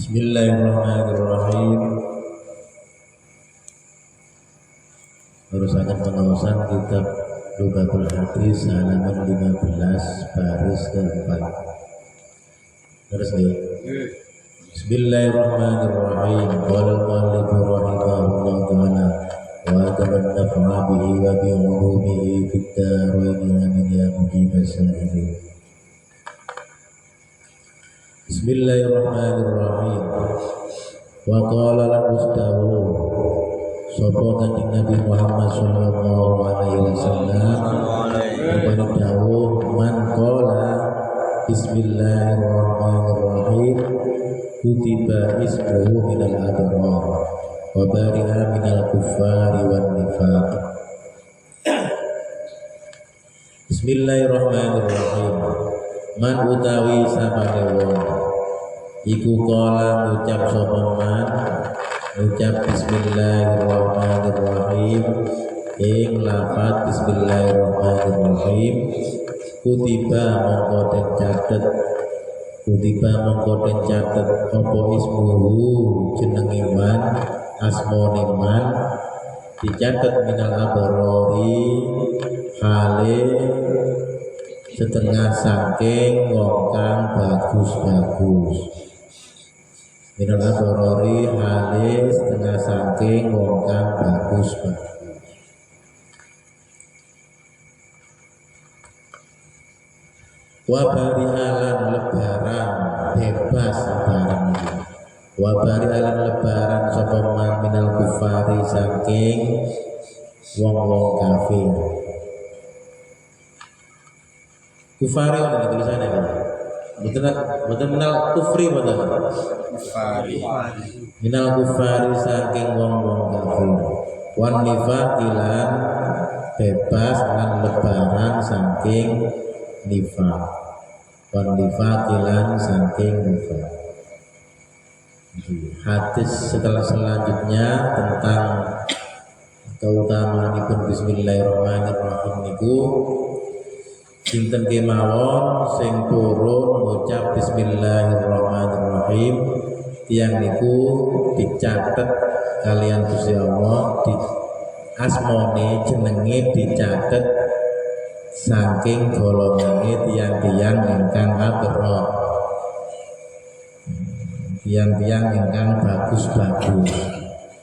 Bismillahirrahmanirrahim. Terusan pengawasan kitab Lugatul Hadis halaman 15 baris keempat. Terus nih. Bismillahirrahmanirrahim. Qala al-mu'allif rahimahullah ta'ala wa tamannafa bihi wa bi ulumihi fid darain amin ya mujibas sa'ilin. Bismillahirrahmanirrahim. Wa qala al-mustawu sapa kanjeng Nabi Muhammad sallallahu alaihi wasallam kepada dawuh man qala bismillahirrahmanirrahim kutiba ismuhu minal abrar wa bari'a minal kuffari wan nifaq. Bismillahirrahmanirrahim. Man utawi sapane wong iku kala ngucap sapa man ngucap bismillahirrahmanirrahim ing lafaz bismillahirrahmanirrahim kutiba mongko den catet apa ismuhu jenenge man asmane man dicatet minal abrori hale setengah saking wong kang bagus-bagus. Minal abrori hale setengah saking wong kang bagus-bagus. Wabari alan lebaran bebas lebaran ini. Wabari alan lebaran sapa man minal kufari saking wong-wong kafir. Kufari ada tulisannya kan? Betul minal kufri betul. Kufari. Minal kufari saking wong-wong kafir. Wan nifaqilan bebas lan lebaran saking nifaq. Wan nifaqilan saking nifaq. Hadis selanjutnya tentang keutamaan ibn bismillahirrahmanirrahim niku sinten kemawon sing turun ngucap bismillahirrahmanirrahim tiyang niku dicatet kalian Gusti Allah di asmane jenenge dicatet saking golongane tiyang-tiyang ingkang abrar, tiyang-tiyang ingkang bagus-bagus,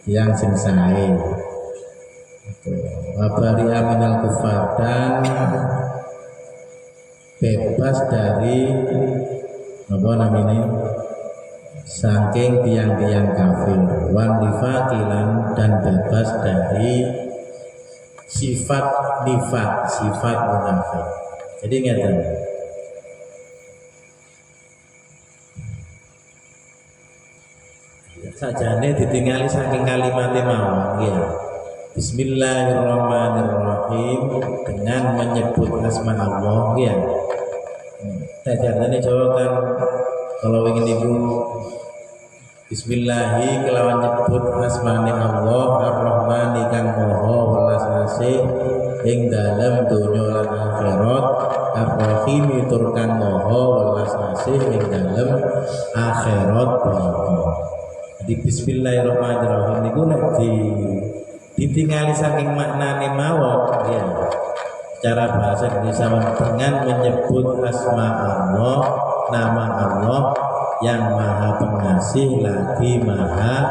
tiyang sing sae. Wabari aminal kufar dan bebas dari apa namanya saking tiang-tiang kafir, wan nifaqilan dan bebas dari sifat nifaq, sifat munafik. Jadi ngeten sajane ditingali saking kalimatnya mawon ya. Bismillahirrahmanirrahim dengan menyebut asma Allah ya. Tajane Jawa kan kalau ingin ibu Bismillahi kelawan nyebut asmane Allah Ar-Rahmani kang Maha welas asih ing dalem donya lan akhirat, Ar-Rahim tur kang Maha welas asih ing dalem akhirat bumi. Jadi Bismillahirrahmanirrahim niku nek ditingali saking maknane mawon ya. Cara bahasa Indonesia dengan menyebut asma Allah, nama Allah yang maha pengasih lagi maha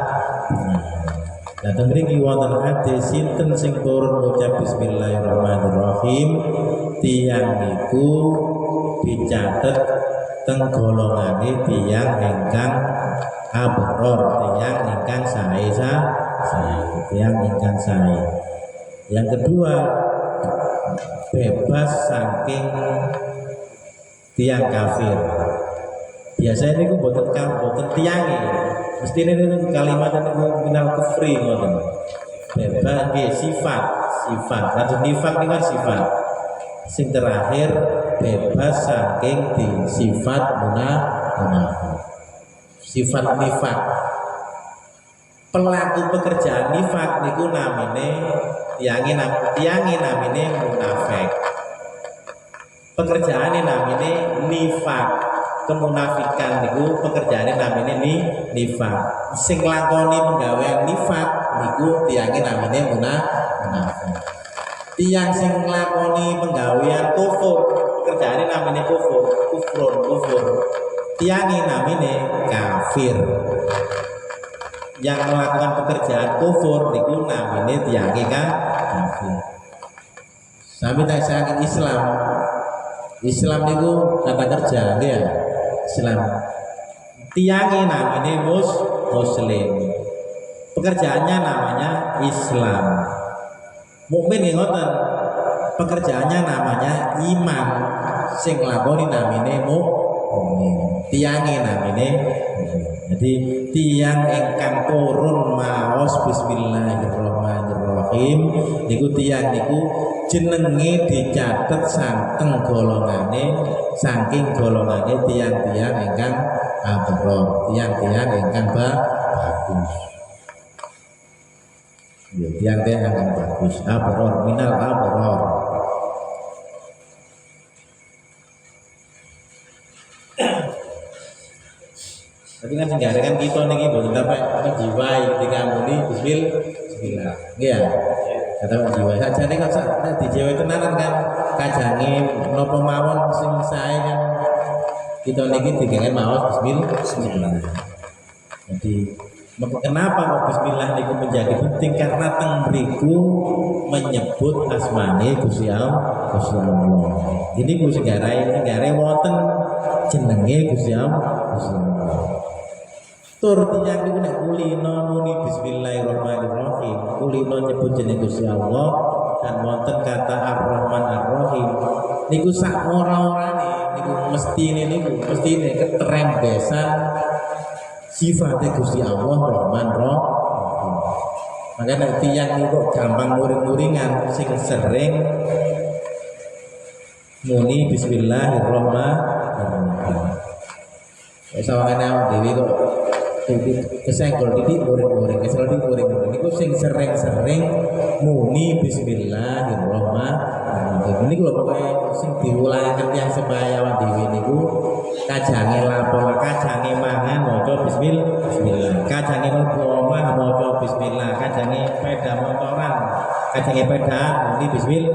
penyayang. Nah mriki wonten hadis sinten sing turun ngucap bismillahirrahmanirrahim tiyang niku dicatet teng golongane tiyang ingkang abrar, tiyang ingkang sae tiyang ingkang sae. Yang kedua bebas saking tiang kafir. Biasanya ini boten tiangi. Mesti ini kalimat ini minal kufri ngoten. Bebas sifat. Nanti nifaq ini kan sifat. Sing terakhir bebas saking di sifat munafik. Sifat nifaq. Pelaku pekerjaan nifaq niku namine tiangi namine munafik. Pekerjaane namine nifaq. kemunafikan niku pekerjaane namine nifak. Sing lakoni penggawean nifak niku tiyange namine munafik. Tiyang sing nglakoni penggawean kufur pekerjaane namine kufur. Tiyange namine kafir. Yang melakukan pekerjaan kufur niku namine tiyange kafir. Sami tak saking Islam niku kata kerja ya. Islam. Tiyange namine muslim. Pekerjaannya namanya Islam. Mukmin nggih ngoten. Pekerjaannya namanya iman. Sing nglakoni namine mukmin. Tiyange namine. Jadi tiang ingkang purun maos bismillahirrahmanirrahim niku tiang niku jenenge dicatet saking golongane tiang-tiang ingkang abrar, tiang-tiang ingkang bagus. Ya, tiang-tiang ingkang bagus, abrar minal abrar. Tapi kan sejarah kan kita nih boten dapat menjiwai ketika muni bismillah. Nggih ya. Kata menjiwai. Sajane kok sak dijiwai tenanan kan kajange napa mawon sing sae kan kita niki digawe maos bismillah. Jadi kenapa bismillah niku menjadi penting karena teng mriku menyebut asmane Gusti Allah. Ini ku segare wonten jenenge Gusti Allah. Tur tiyang niku nek kulino muni bismillahirrahmanirrahim, kulino nyebut jeneng Gusti Allah dan wonten kata Ar-Rahman Ar-Rahim. Niku sak ora-orane niku mestine ketrembesan sifatnya Gusti Allah Rahman Rahim. Maka nek tiyang niku gampang muring-muringan sing sering muni bismillahirrahmanirrahim. Sawangane awak dhewe kok kesenggol titik muring-muring, niku sing sering-sering muni bismillahirrahmanirrahim. Niku lho pokoke sing diulangaken tiyang supaya awak dhewe niku kajange lapor, kajange mangan maca bismillah, kajange mlebu omah maca bismillah, kajange sepeda motoran, kajange pedaan muni bismillah,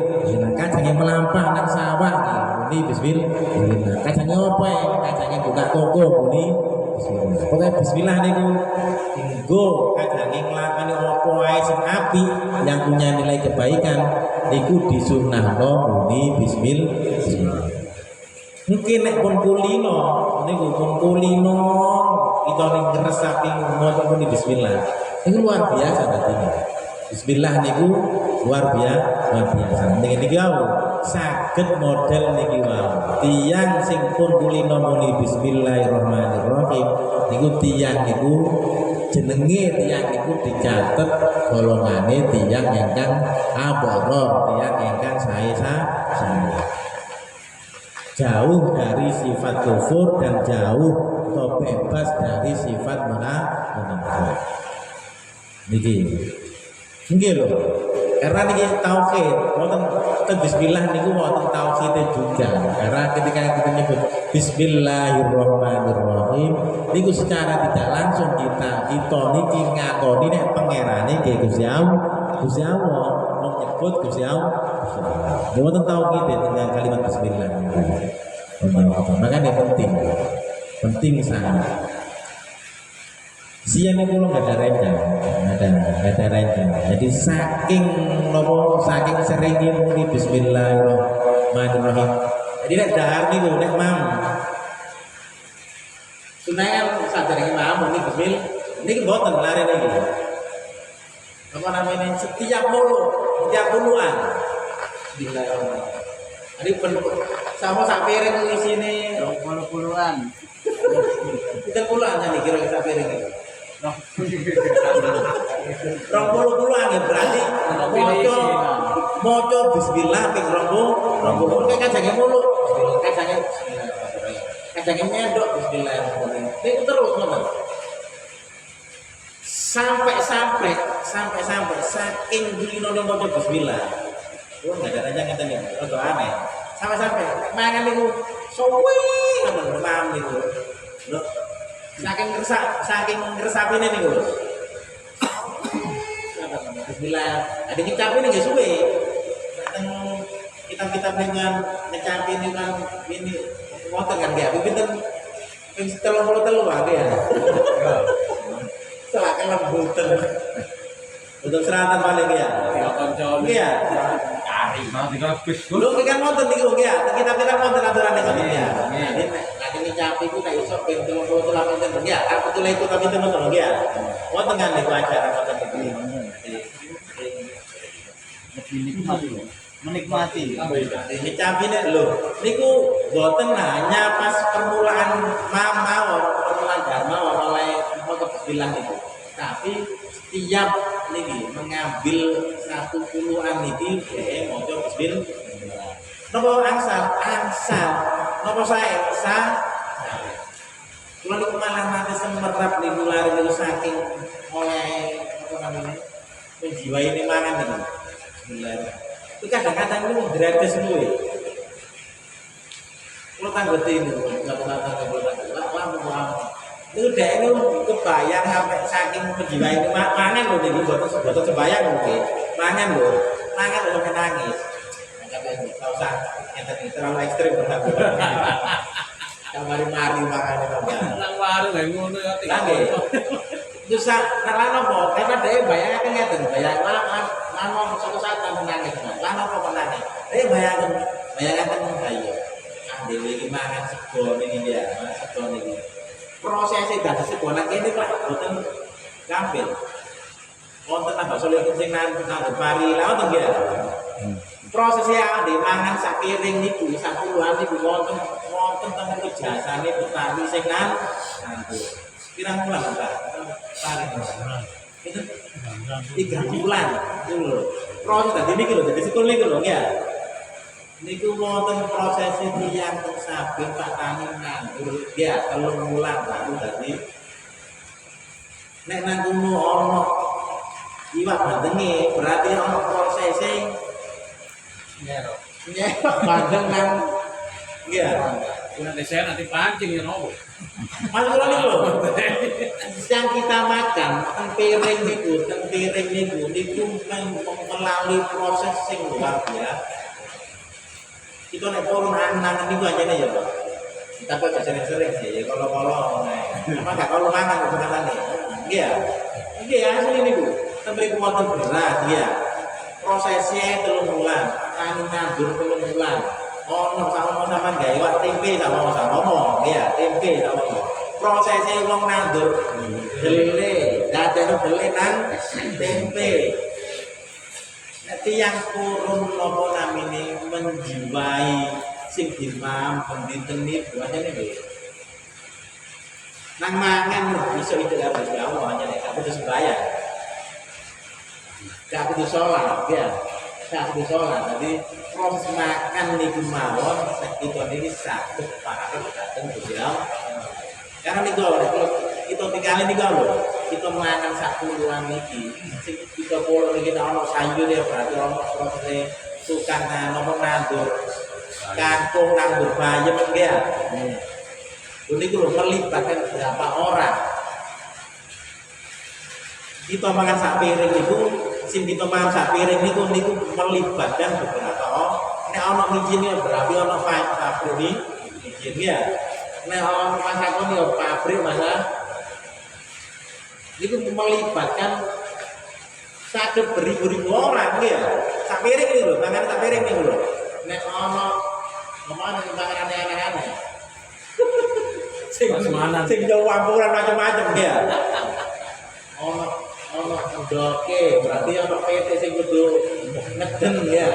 kajange melampah nang sawah muni bismillah, kajange opo kajange buka toko muni bismillah. Pokoknya bismillah niku nggo kajange nglakoni apa wae sing apik yang punya nilai kebaikan niku disunnahno muni bismillah. Mungkin nek pun kulino niku kita ning ngresaki maca muni bismillah. Niku luar biasa tadi. Bismillah niku luar biasa. Niki saged model niki wae. Tiyang sing pun kulino muni bismillahirrahmanirrahim niku tiyang niku jenenge tiyang niku dicatet golongane tiyang ingkang abrar, tiyang ingkang sae. Jauh dari sifat kufur dan jauh atau bebas dari sifat munafik. Niki nggih lho. Karena niki tauhid, wonten bismillah niku wonten tauhid juga. Karena ketika kita nyebut bismillahirrahmanirrahim niku secara tidak langsung kita niki ngakoni nek pangerane nggih Gusti Allah menyebut Gusti Allah. Wonten tauhid dengan kalimat bismillah. Makanya penting sangat. Siang itu nggak ada rencana. Jadi saking seringnya muni bismillahirrahmanirrahim. Jadi nek dahar niku nek mam. Sunayan sadurunge mam muni bismillah. Niki mboten lare niki. Apa namanya setiap puluhan. Bismillahirrahmanirrahim. Ini penuh sama sak piring di sini. Puluhan. Kita puluhan nih kira-kira sak piring itu. 20 ya berarti moco bismillah ping 20 kayak kajange mulu kajange nyendok bismillahirrahmanirrahim itu terus ngoten sampai saking dino moco bismillah nggak ada aja ngeten ya agak aneh sampai mangan niku suwi ngono mam niku. Lho saking ngresapine niku lho. Bismillah. Ada ngecapin nggih suwe. Teng kitab-kitab dengan ngecapin kan ini wonten kan ya. Pinten ping 33 wae ya. Selakan lembutan. Untuk seratan paling ya. Iya. Cari. Nah, tinggal bis. Lu kan wonten niku ya. Kitab-kitab wonten aturane sampeyan ya. Nek ngecapi ku nek iso ping 38 pinten ya. Aku tulis itu tapi temen-temen ya. Wonten kan niku acara wonten niku. Menikmati. Ngecapine lho. Niku boten hanya pas permulaan mawon, permulaan dharma oleh motor bilang itu. Tapi setiap niki mengambil satu puluhan niki dhek maca bismil. Napa angsal. Napa sa. Kula niku malah nate semerap niku lari niku saking oleh apa namanya? Menjiwai ini mangan niku. Bismillah. Itu kadang-kadang itu gratis dulu ya. Kalau tanggeti ini, nggak pernah lama. Itu deh itu kebayang sampai saking menjiwai ini mangan loh nih, buat sebayang mungkin. Mangan loh sampai nangis. Nggak usah yang tadi terlalu ekstrim berlaku. Mari makan itu. Nang warung nggak ngono ya. Nangis. Susah, karena nopo, karena dia bayangkan ngeten, bayangkan mana suatu saat kamu nangis, mana kok menangis, dia bayangkan bayi, dewi gimana sego ini dia, sego ini, prosesnya dari sego nanti ini pak, bukan gampil, konten tambah solid sing nang pari, lawan tuh dia, prosesnya di mangan sakiring niku, sapuluhan niku, konten tentang jasane petani sing nanti. Pirang bulan Pak? Tarik. Itu 3 bulan. Itu lho. Proses tadi niki lho, jadi sekul niku lho ya. Niku wonten proses tiyang teng sabit Pak Tani nganggur ya 3 bulan baru dadi. Nek nang kono ana iwak bandenge berarti ana prosese nyerok. Nyerok bandeng nang iya. Udah desa nanti pancing ya nopo. Masalah niku yang kita makan piring niku melalui proses sing luar biasa. Itu nek turun anang niku ajane ya, Pak. Tapi aja sering-sering sih, kalau apa gak kalau mangan kok katane. Iya. Iya asli niku. Tembe wonten beras ya. Prosesnya 3 bulan, anu nandur 3 bulan. Sama gawe wak tempe sama ya tempe sama prosesnya wong nandur gelele dadane gelele nang tempe yang kurun nopo namine menjiwai sing dimam penditeni buatnya nih nang mangan bisa itu harus Allah hanya nek aku terus bayar aku terus sholat ya saat sholat, jadi proses makan niku mawon kita ini sakit parah datang beliau. Karena niku kalau kita tinggalin niku lho, kita makan 10-an niki, kita polo niki ana sayur ya berarti ana proses tukang nopo nandur, kangkung nandur bayam ya. Niku lho melibatkan berapa orang. Kita makan sak piring niku sing kita makan sak piring niku melibatkan beberapa orang. Nek ana mijine berarti ana pabrik iki ya. Nek ana masakon ya pabrik masak. Niku melibatkan saged beribu-ribu orang ya. Sak piring niku lho, mangan sak piring niku lho. Nek ana kemana mangan aneh-aneh. Sing campuran macam-macam ya. Ono ndoke berarti ono PT sing kudu ngeden ya.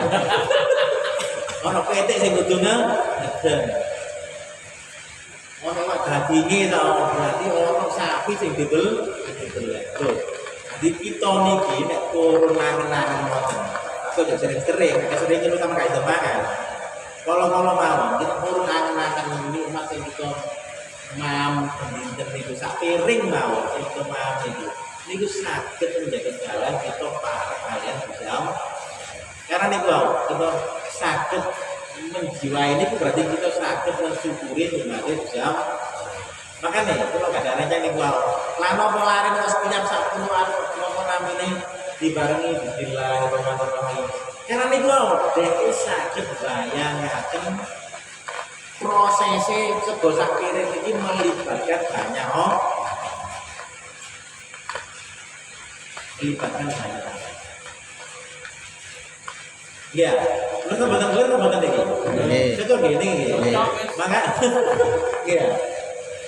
Ono PT sing kudu ngeden. Ono wak daginge ta berarti ono sapi sing dibel. Tuh. Di kita niki nek turun nangan-nangan ngoten. Kok sering-sering, sering nyelu sama kayak makan. Kalau mawon kita turun nangan-nangan nikmat sing kita mam dinten niku sak piring mawon sing kita mam niku. Niku sakit menjaga jalan kita para kalian bisa karena niku kita sakit menjiwai ini berarti kita sakit mensyukuri nikmatnya Gusti Allah. Makanya kalau kadang rencana nih wow, lama pelarin pas tiap Sabtu nopo namine dibarengi Bismillahirrahmanirrahim. Karena nih wow, dia sakit bayangaken prosesnya sego sakire ini melibatkan banyak melibatkan banyak. Ya, lu kebetulan ini. Itu gini. Maka, ya.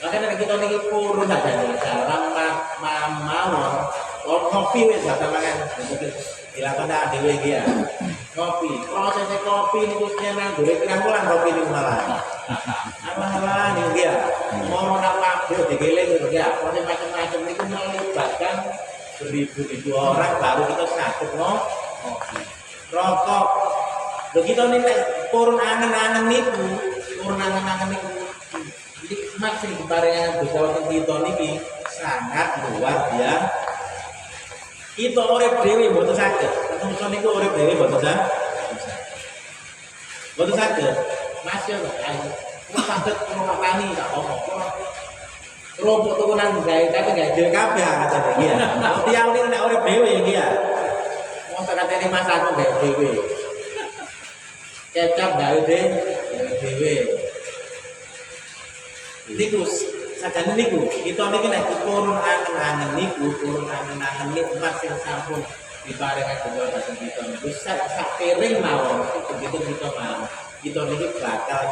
Makanya kita nih purun aja nih. Dalam mawon, kopi wes kata makan. Dilakukan dewe dia. Kopi, prosesnya kopi ini khususnya nanggure pirang-pirang kopi ini malah. Malah ini dia. Mau apa dia digeleng gitu ya. Proses macam-macam itu melibatkan beribu-ribu orang baru kita sakit kopi. Rokok. Begitu nih purun angen-angen niku, nikmat sing keparengan Gusti Allah kita niki sangat luar biasa. Kita urip dhewe mboten saged. Menungso niku urip dhewe mboten saged. Mboten saged. Mas yo ayo. Wong saged ngopani tak omong. Rombok tukunan gawe tapi gak dhewe kabeh katane iki ya. Tiyang niki nek urip dhewe iki ya. Wong sakatene Mas aku gawe dhewe. Kecap gawe dhewe. Niku sajane niku kita niki nek purun angen-angen niku nikmat sing sampun diparingaken Gusti Allah kita niku sak piring mawon begitu kita mau kita niki bakal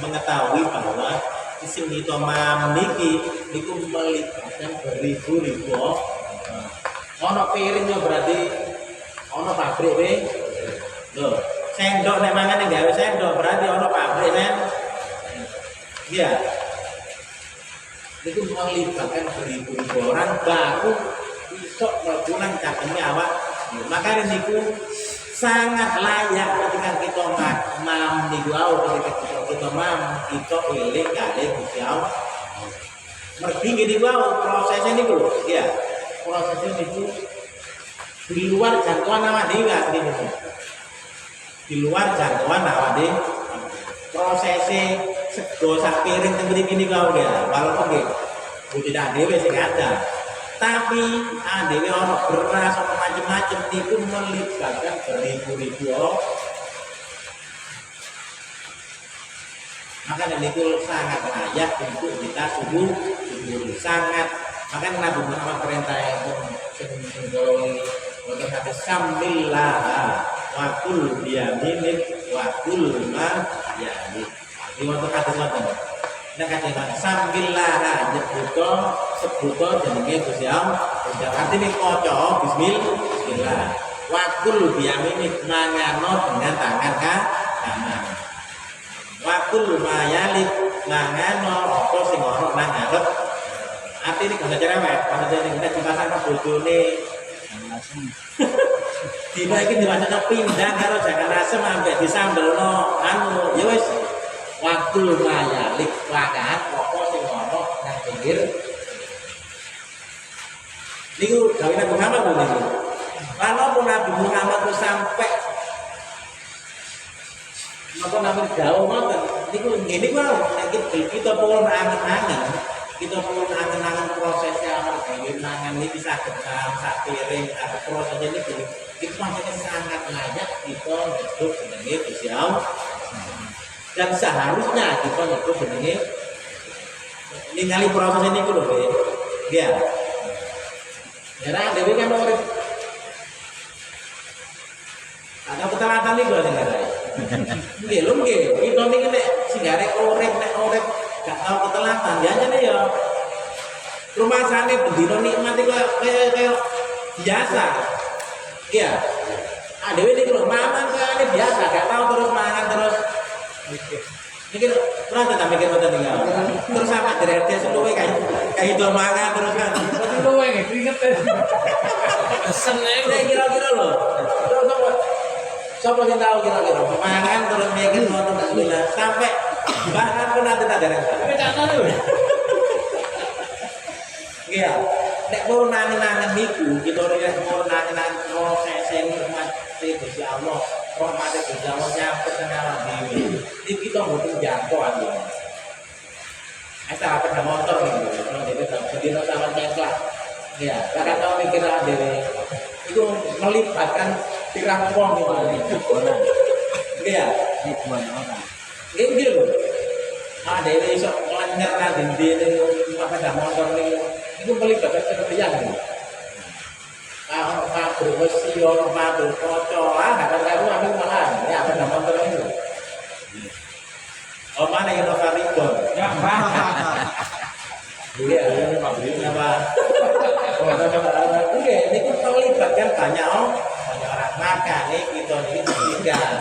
mengetahui bahwa sing kita mam niki niku melibatkan beribu-ribu ono piringnya berarti ono pabrik we lho sendok nek mangan gawe sendok berarti ono pabrik kan iya. Itu melibatkan beribu-ribu orang baru besok melakukan cakemnya awak. Makanya niku sangat layak ketika kita mam niku ketika kita mam kita eling kali Gusti Allah. Mergi gini wow prosesnya niku ya prosesnya niku di luar jangkauan awak dhewe niku. Di luar jangkauan awak dhewe prosesnya sego sak piring teng mriki niku ya walaupun nggih tidak dhewe sing ada tapi dhewe ono beras ono macam-macam niku melibatkan beribu-ribu maka niku sangat layak untuk kita syukuri sangat maka Nabi Muhammad perintah yang sing golongi wonten hadis sambillah wa kul biyaminik wa kul ma yaminik di waktu kata ngoten. Nek kata sambillah nyebuto sebuto jenenge Gusti Allah. Artine kaca bismillah. Wakul biyamini mangano dengan tangan kanan. Wakul mayalik mangano apa sing ono nang ngarep. Artine gak cerewet, kalau jenenge nek dipasang bojone Dina iki diwacana pindah karo jangan asem ambek disambelno anu ya wis waktu mayalik wakan apa sing ono nang pinggir niku gawe Nabi Muhammad niku. Walaupun Nabi Muhammad itu sampai napa namanya jauh ngoten niku ngene kok kita pun angen-angen prosesnya awal dhewe mangan iki saged sak piring atau prosesnya niku itu sangat layak kita hidup jenenge Gusti Allah. Dan seharusnya kita nyebut jenenge ningali proses ini lho ya. Ya dewe kan urip ada ketelatan iki lho negara. Nggih lho nggih, kita niki nek singgare urip gak tau ketelatan ya jane ya. Rumah sane bendino nikmat iki kaya biasa. Iya. Dewe niki lho mangan kaya biasa, gak tau terus mangan terus mikir pernah tak mikir ngoten tinggal terus apa derete seluwe kayak itu mangan terus kan seluwe nggih keringet pesen ae kira-kira lho sapa sing tahu kira-kira mangan terus mikir ngoten bismillah sampai bahkan pun nanti tak derek tapi tak tahu iya nek pun nangen niku kita nek pun nangen proses nikmat Gusti Allah rahmate Gusti Allah nyampe teng awak dhewe. Iki kita mboten jangkau aku. Asa apa motor iki. Dhewe sedina sama cengklak. Ya, karena tahu mikir dhewe. Itu melibatkan pirang wong itu. Iya, ribuan orang. ini loh. Ada ini sok ngelenyer nanti ini sepeda motor ini itu melibatkan seperti yang ini. Kalau pabrik besi, orang pabrik kocok, kadang-kadang ambil malah ya sepeda motor ini. Oh mana yang nomor ribon? Ya, iya, ini pabriknya pak. Oh, oke, ini kan melibatkan banyak orang. Maka nih kita ini ketika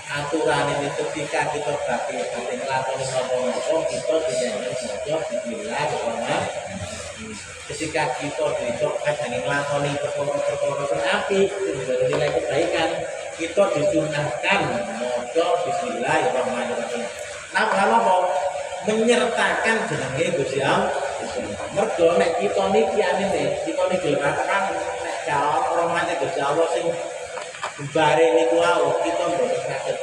aturan ini ketika kita bagi ngelakoni nopo-nopo kita tidak mojo bismillah ya. Ketika kita dicoba dengan ngelakoni perkara-perkara sing apik sebagai nilai kebaikan kita disunahkan mojo bismillah ya rahmanirrahim. Nah kalau menyertakan jenenge Gusti Allah mergo nek kita niki anine kita niki lekakan nek jalan rahmate Gusti Allah sing bare niku wae kita mboten saged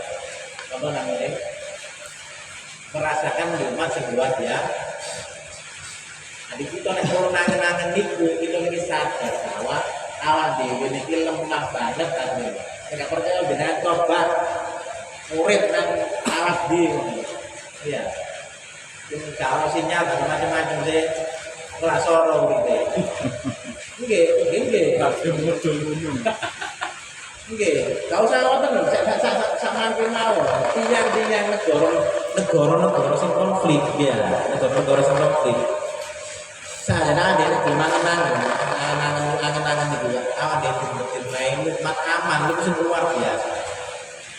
apa namanya merasakan nikmat sing luar biasa. Jadi kita nek nangen-nangen niku kita niki sadar bahwa awak dhewe niki lemah banget kan. Nek percaya jenengan coba urip nang awak dhewe. Iya. Kalau sinyal macam-macam sih kelas soro gitu. Nggih, Kabeh modul umum. nggih, gak usah ngoten lho, sak mau. Tiang-tiang negara sing konflik ya, negara sing konflik. Sadana ada di mana-mana, angan-angan itu ya. Awak dhewe main nikmat aman itu sing luar biasa.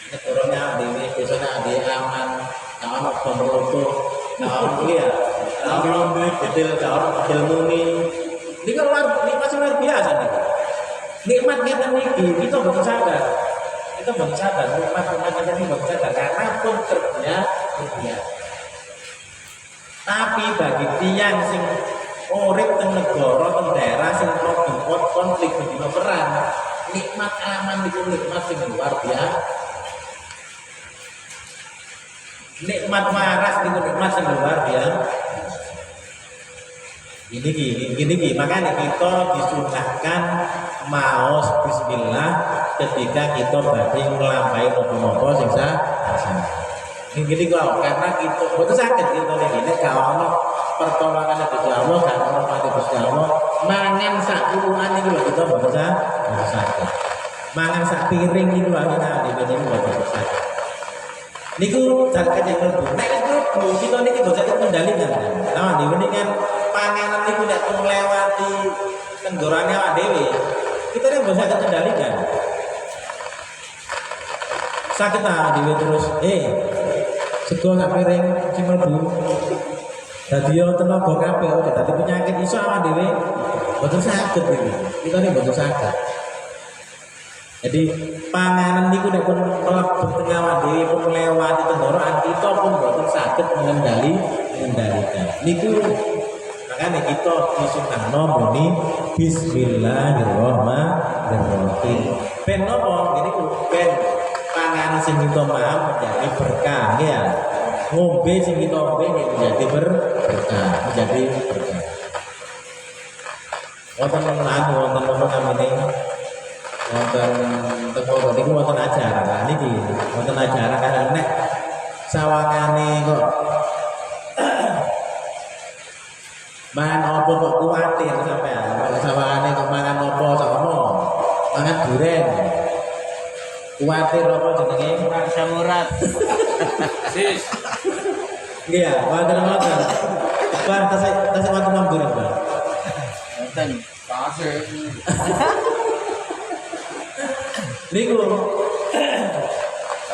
Negaranya dhewe biasanya ada aman, kawan pemroto, kawan ya. Kawan bedel, kawan bedel muni. Ini kan nikmat luar biasa nih. Nikmatnya niki kita belum sadar, nikmat ini belum sadar karena pun kerja. Tapi bagi tiang sing urip teng negara teng daerah sing konflik begini perang, nikmat aman itu nikmat sing luar biasa. Nikmat waras itu nikmat sing luar biasa. Gini, makanya kita disunahkan maos bismillah ketika kita badhe nglampahi apa-apa sing sah. Gini kok karena kita boten saged kita niki nek gak ono pertolongan Gusti Allah, gak ono rahmat Gusti Allah, mangan sak puluhan iki lho kita boten saged. Mangan sak piring iki lho kita dene boten saged. Niku jaket yang mlebu. Nek mlebu kita niki boten kendalikan. Nah, dene kan panganan itu tidak melewati tenggorokannya awak dewe, kita yang bisa kendalikan. Sakit dewe terus, sego sak piring sing mlebu. Dadi yo tenaga kabeh, dadi penyakit iso awak dewe boten saged iki. Kita nek boten saged. Jadi panganan niku nek pun mlebu teng awak dhewe pun melewati tenggorokan kita pun boten saged mengendalikan. Niku makanya kita disunahno muni bismillahirrahmanirrahim. Ben napa niku ben panganan sing kita maaf menjadi berkah ya. Ngombe sing kita ngombe menjadi berkah, menjadi berkah. Wonten apa namine? Wonten teko niku wonten acara. Niki wonten acara kan nek sawangane kok mangan opo kok kuwatir sampean. Sawangane kok mangan opo sakmono. Mangan duren. Kuwatir apa jenenge? Rasa murat. Sis, Iya, wonten. Bar tasih wonten duren, Pak. Wonten. kasih. Niku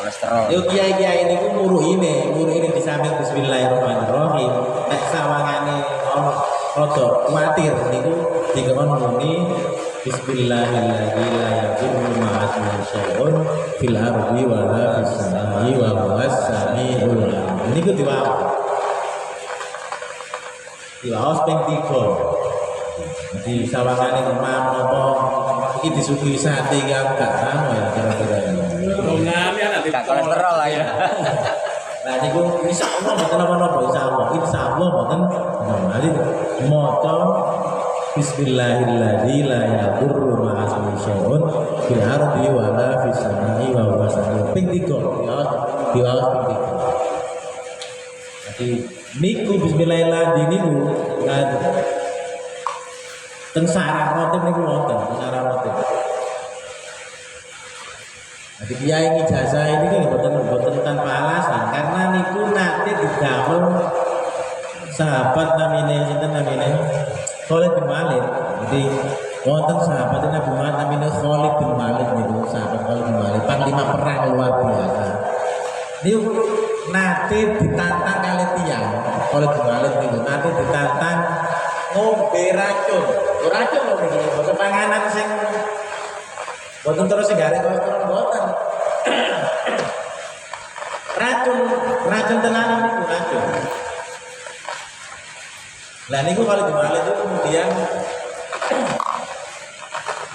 Kolesterol. yo kiai-kiai niku muruhine di samping bismillahirrahmanirrahim. Nek sawangane ono rada kuwatir niku dikon muni bismillahirrahmanirrahim la yadurru ma'asmi syai'un fil ardi wa la fis samai wa huwas samiul alim. Niku diwaos ping 3. Jadi sawangane kemam apa iki disuguhi sate iki aku gak anu ya kira-kira. Gak kolesterol lah ya. Nah niku insyaallah mboten napa-napa insyaallah mboten mari maca bismillahirrahmanirrahim la yadurru ma'a ismihi syai'un fil ardi wa la fis samai wa huwa samiul ping 3 ya diwaos ping 3. Jadi niku bismillahirrahmanirrahim niku teng sarang roten niku wonten sarang roten. Jadi kiai ijazah ini kan boten tanpa alasan karena niku nate didamel sahabat namine sinten namine Khalid bin Walid. Jadi wonten sahabat Nabi Muhammad namine Khalid bin Walid niku sahabat Khalid bin Walid panglima perang luar biasa. Niku nate ditantang kali tiyang Khalid bin Walid niku nate ditantang ngombe racun. Racun lho niki boten panganan sing boten terus segare kolesterol boten. Racun tenanan niku racun. Lah niku kalau dibalik itu kemudian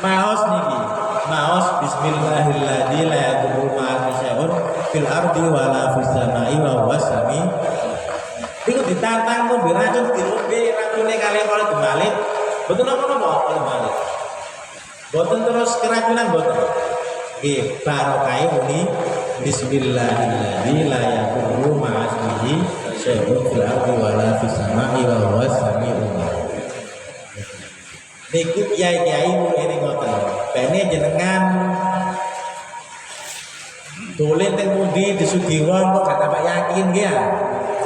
maos niki. Maos bismillahirrahmanirrahim la yadurru ma'a syai'un fil ardi wa la fis samai wa huwas sami. Niku ditantang ngombe racun dirombe racune kali kalau dibalik. Boten apa-apa kalau dibalik. Boten terus keracunan boten. Nggih, barokah muni bismillahirrahmanirrahim la yadurru ma'a ismihi syai'un fil ardi wa la fis samai wa huwas samiul basir. Niku kiai-kiai ngene ngoten. Bene jenengan dolen teng pundi disugi wong kok kata Pak yakin nggih ya.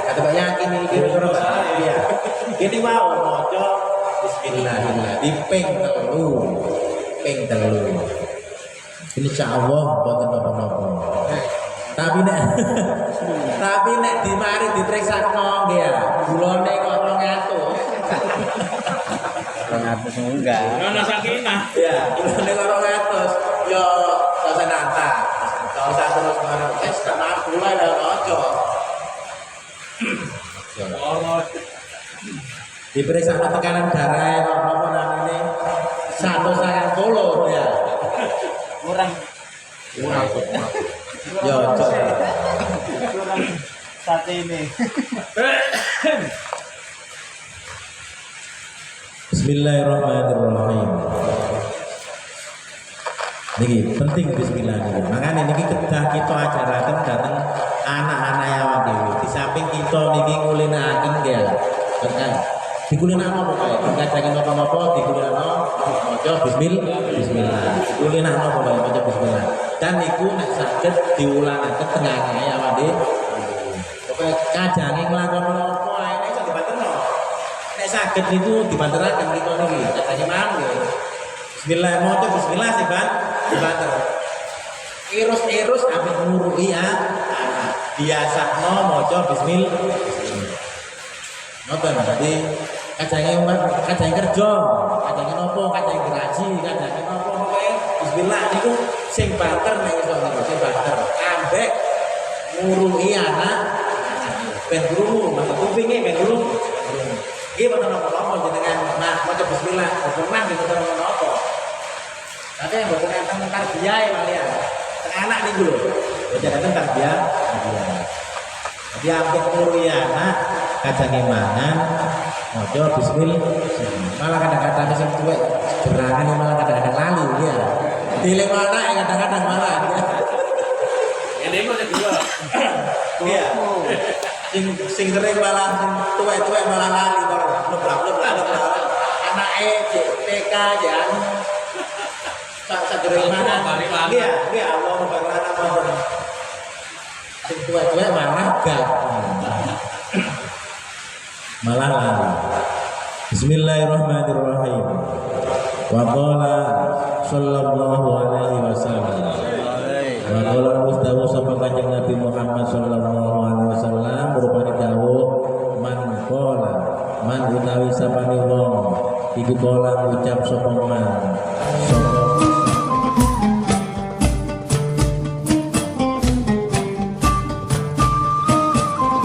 Kata Pak yakin iki kira-kira ya. Ini mau maca bismillahirrahmanirrahim ping 3. Ping 3. Insyaallah boten napa-napa. Tapi nek dimari dipreksakno nggih ya. Gulone kok 200. 200 enggak. Ana sakinah. Ya, gulone kok 200. Yo usah nantang. Enggak usah terus marah. Gak mampu lah ojo. Diperiksa tekanan darah kok apa namanya 190 ya. Kurang. Yo, Kurang sate ini. Bismillahirrahmanirrahim. Niki penting bismillah niki. Makanya niki kita ajaraken dateng anak-anak awak dhewe. Di samping kita niki ngulinakaken nggih. Kan dikulinakno apa kae? Dikajangi napa-napa dikulinakno maca bismillah. Dikulinakno apa kae maca bismillah. Dan niku nek saged diulangaken tengah-tengah awak dhewe. Pokoke kajange nglakoni apa ae nek iso dibanterno. Nek saged niku dibanteraken kita niki. Katanya mangke. Bismillah maca bismillah sih Ban. Dibanter. Irus ambek ngurui ya. Biasakno maca bismillah. Ngoten berarti kajange kerja, kajange nopo, kajange graji, kajange nopo pokoke bismillah niku sing banter nek iso niku sing banter. Ambek ngurui anak ben guru, maksud kupinge ben guru. Nggih boten napa-napa jenengan maca bismillah, pernah nggih boten napa. Tapi boten enten tarbiyah malian. Teng anak niku lho. Boten enten tarbiyah. Jadi ambek ngurui anak kajange mangan maca bismillah. Malah kadang-kadang sing tuwek gerangan malah kadang-kadang lali ya. Dilem anak kadang-kadang malah. Ini kok kedua. Iya. Sing sering malah sing tuwek-tuwek malah lali kok leblak. Anake TK ya anu sagere mangan. Iya, Allah barana mawon. Sing tuwek-tuwek malah gak. Malah lali. Bismillahirrahmanirrahim. Wa qala sallallahu alaihi wasallam. Wa qala mustawa sapa kanjeng Nabi Muhammad sallallahu alaihi wasallam rupane dawuh man utawi sapane wong iku kala ngucap sapa man sapa